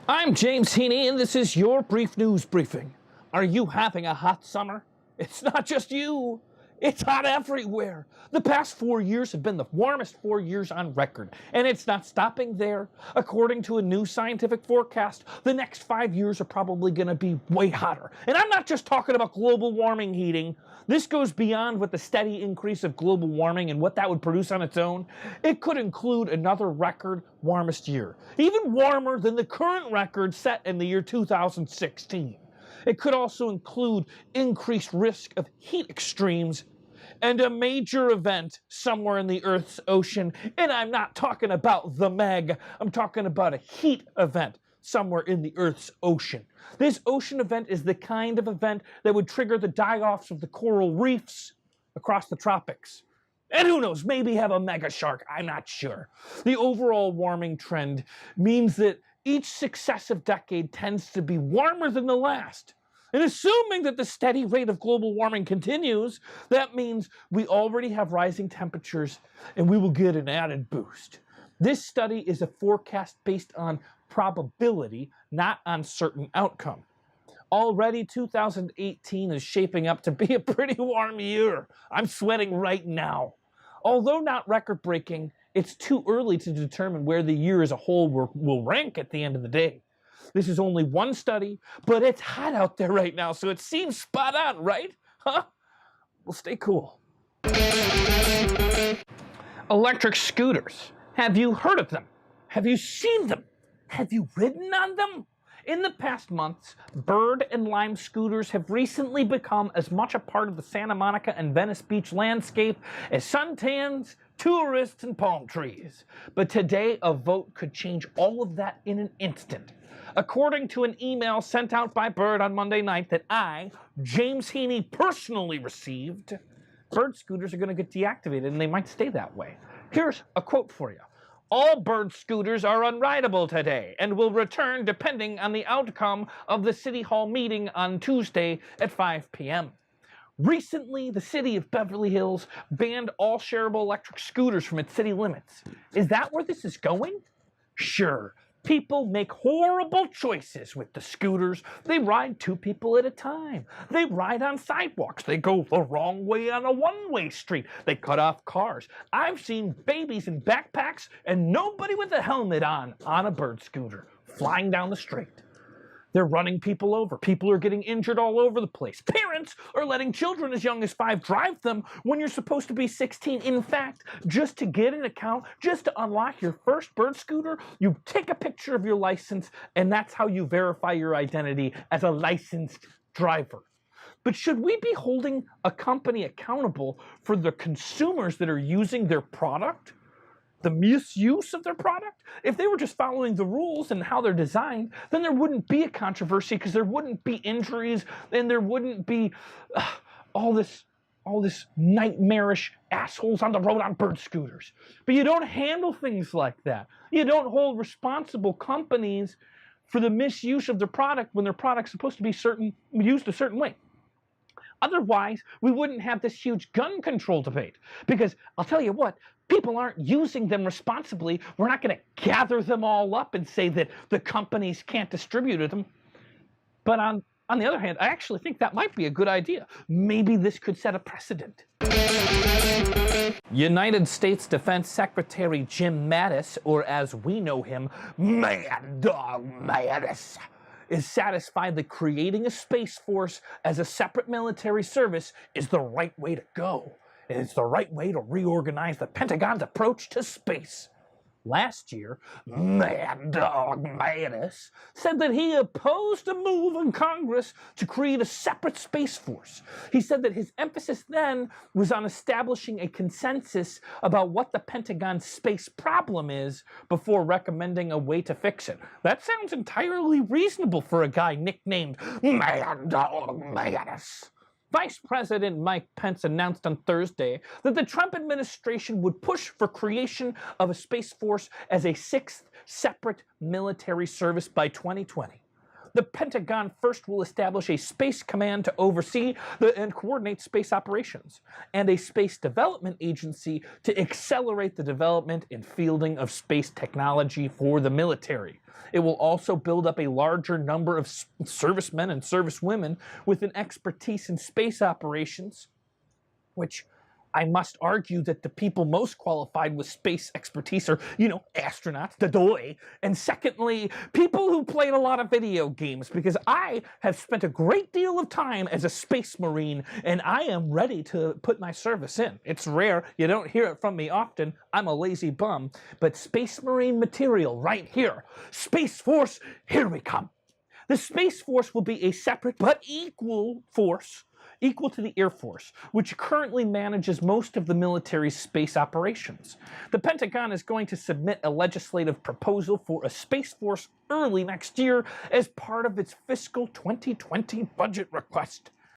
I'm James Heaney, and this is your brief news briefing. Are you having a hot summer? It's not just you. It's hot everywhere. The past 4 years have been the warmest 4 years on record, and it's not stopping there. According to a new scientific forecast, the next 5 years are probably going to be way hotter. And I'm not just talking about global warming heating. This goes beyond what the steady increase of global warming and what that would produce on its own. It could include another record warmest year, even warmer than the current record set in the year 2016. It could also include increased risk of heat extremes and a major event somewhere in the Earth's ocean. And I'm not talking about the Meg. I'm talking about a heat event somewhere in the Earth's ocean. This ocean event is the kind of event that would trigger the die-offs of the coral reefs across the tropics. And who knows, maybe have a mega shark, I'm not sure. The overall warming trend means that each successive decade tends to be warmer than the last. And assuming that the steady rate of global warming continues, that means we already have rising temperatures and we will get an added boost. This study is a forecast based on probability, not on certain outcome. Already 2018 is shaping up to be a pretty warm year. I'm sweating right now. Although not record-breaking, it's too early to determine where the year as a whole will rank at the end of the day. This is only one study, but it's hot out there right now, so it seems spot on, right? Huh? Well, stay cool. Electric scooters. Have you heard of them? Have you seen them? Have you ridden on them? In the past months, Bird and Lime scooters have recently become as much a part of the Santa Monica and Venice Beach landscape as suntans, tourists, and palm trees. But today, a vote could change all of that in an instant. According to an email sent out by Bird on Monday night that I, James Heaney, personally received, Bird scooters are going to get deactivated, and they might stay that way. Here's a quote for you. All Bird scooters are unrideable today and will return depending on the outcome of the City Hall meeting on Tuesday at 5 p.m. Recently, the city of Beverly Hills banned all shareable electric scooters from its city limits. Is that where this is going? Sure. People make horrible choices with the scooters. They ride two people at a time. They ride on sidewalks. They go the wrong way on a one-way street. They cut off cars. I've seen babies in backpacks and nobody with a helmet on a Bird scooter flying down the street. They're running people over. People are getting injured all over the place. Parents are letting children as young as 5 drive them when you're supposed to be 16. In fact, just to get an account, just to unlock your first Bird scooter, you take a picture of your license, and that's how you verify your identity as a licensed driver. But should we be holding a company accountable for the consumers that are using their product? The misuse of their product? If they were just following the rules and how they're designed, then there wouldn't be a controversy because there wouldn't be injuries and there wouldn't be all this nightmarish assholes on the road on Bird scooters. But you don't handle things like that. You don't hold responsible companies for the misuse of their product when their product's supposed to be used a certain way. Otherwise, we wouldn't have this huge gun control debate. Because I'll tell you what, people aren't using them responsibly. We're not going to gather them all up and say that the companies can't distribute them. But on the other hand, I actually think that might be a good idea. Maybe this could set a precedent. United States Defense Secretary Jim Mattis, or as we know him, Mad Dog Mattis, is satisfied that creating a space force as a separate military service is the right way to go. And it's the right way to reorganize the Pentagon's approach to space. Last year, Mad Dog Mattis said that he opposed a move in Congress to create a separate space force. He said that his emphasis then was on establishing a consensus about what the Pentagon's space problem is before recommending a way to fix it. That sounds entirely reasonable for a guy nicknamed Mad Dog Mattis. Vice President Mike Pence announced on Thursday that the Trump administration would push for creation of a Space Force as a 6th separate military service by 2020. The Pentagon first will establish a space command to oversee and coordinate space operations, and a space development agency to accelerate the development and fielding of space technology for the military. It will also build up a larger number of servicemen and servicewomen with an expertise in space operations, which I must argue that the people most qualified with space expertise are, astronauts, the doy, and secondly, people who played a lot of video games, because I have spent a great deal of time as a space marine, and I am ready to put my service in. It's rare, you don't hear it from me often, I'm a lazy bum, but Space Marine material right here. Space Force, here we come. The Space Force will be a separate but equal force, equal to the Air Force, which currently manages most of the military's space operations. The Pentagon is going to submit a legislative proposal for a Space Force early next year as part of its fiscal 2020 budget request.